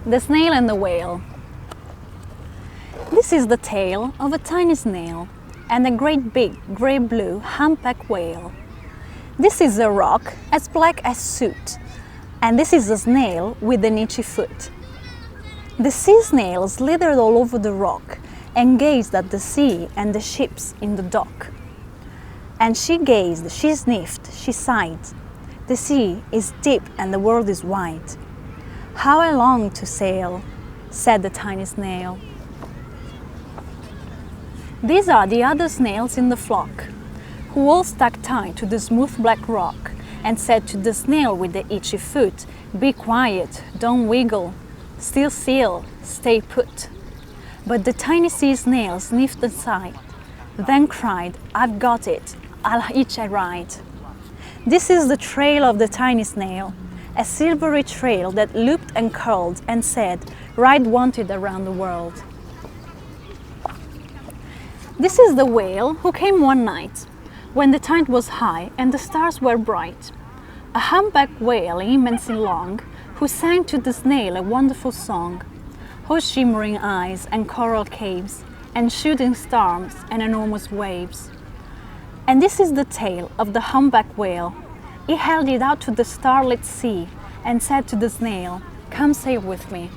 The Snail and the Whale. This is the tale of a tiny snail and a great big grey-blue humpback whale. This is a rock as black as soot, and this is a snail with an itchy foot. The sea snail slithered all over the rock and gazed at the sea and the ships in the dock. And she gazed, she sniffed, she sighed. The sea is deep and the world is wide. How I long to sail, said the tiny snail. These are the other snails in the flock, who all stuck tight to the smooth black rock and said to the snail with the itchy foot, "Be quiet, don't wiggle, still still, stay put." But the tiny sea snail sniffed and sighed, then cried, "I've got it, I'll hitch a ride." This is the trail of the tiny snail, a silvery trail that looped and curled and said, "Ride wanted around the world." This is the whale who came one night, when the tide was high and the stars were bright. A humpback whale, immense and long, who sang to the snail a wonderful song, whose shimmering eyes and coral caves, and shooting stars and enormous waves. And this is the tale of the humpback whale. He held it out to the starlit sea and said to the snail, "Come sail with me."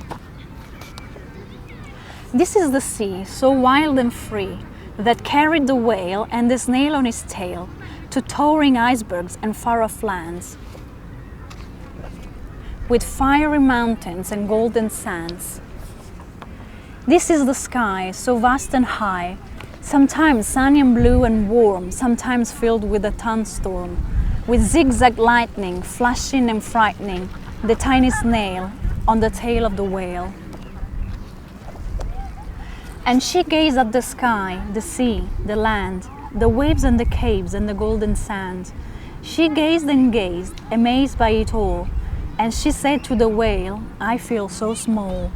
This is the sea, so wild and free, that carried the whale and the snail on his tail to towering icebergs and far-off lands, with fiery mountains and golden sands. This is the sky, so vast and high, sometimes sunny and blue and warm, sometimes filled with a thunderstorm, with zigzag lightning flashing and frightening the tiny snail on the tail of the whale. And she gazed at the sky, the sea, the land, the waves and the caves and the golden sand. She gazed and gazed, amazed by it all, and she said to the whale, "I feel so small."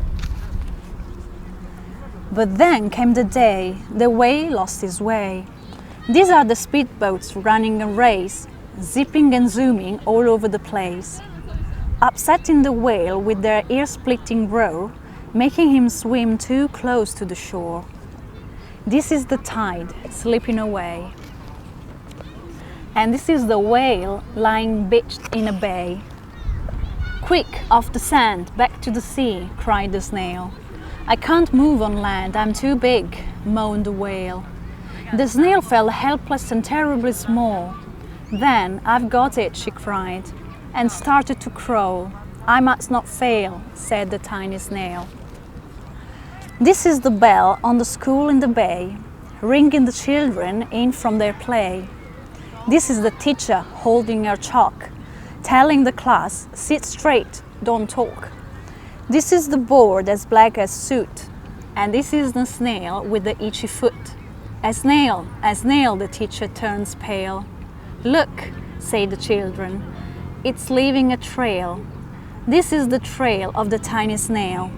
But then came the day the whale lost his way. These are the speedboats running a race, zipping and zooming all over the place, upsetting the whale with their ear-splitting roar, making him swim too close to the shore. This is the tide slipping away. And this is the whale lying beached in a bay. "Quick, off the sand, back to the sea," cried the snail. "I can't move on land, I'm too big," moaned the whale. The snail felt helpless and terribly small. Then, "I've got it," she cried, and started to crawl. "I must not fail," said the tiny snail. This is the bell on the school in the bay, ringing the children in from their play. This is the teacher holding her chalk, telling the class, "Sit straight, don't talk." This is the board as black as soot, and this is the snail with the itchy foot. A snail, the teacher turns pale. "Look," say the children, "it's leaving a trail." This is the trail of the tiny snail,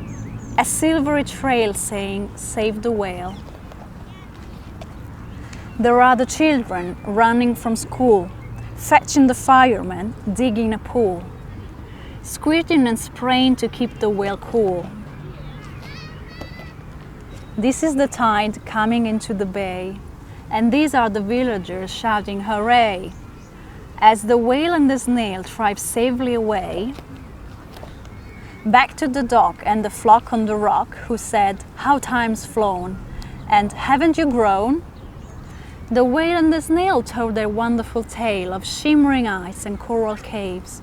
a silvery trail saying, "Save the whale." There are the children running from school, fetching the firemen, digging a pool, squirting and spraying to keep the whale cool. This is the tide coming into the bay, and these are the villagers shouting hooray, as the whale and the snail drive safely away, back to the dock and the flock on the rock, who said, "How time's flown," and "Haven't you grown?" The whale and the snail told their wonderful tale of shimmering ice and coral caves,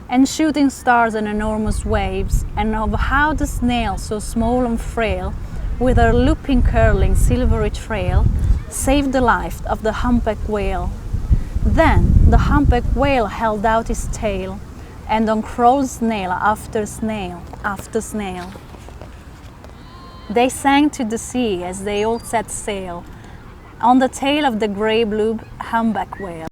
and shooting stars and enormous waves, and of how the snail, so small and frail, with her looping, curling, silvery trail, saved the life of the humpback whale. Then the humpback whale held out his tail, and on crawled snail after snail after snail. They sang to the sea as they all set sail, on the tail of the grey-blue humpback whale.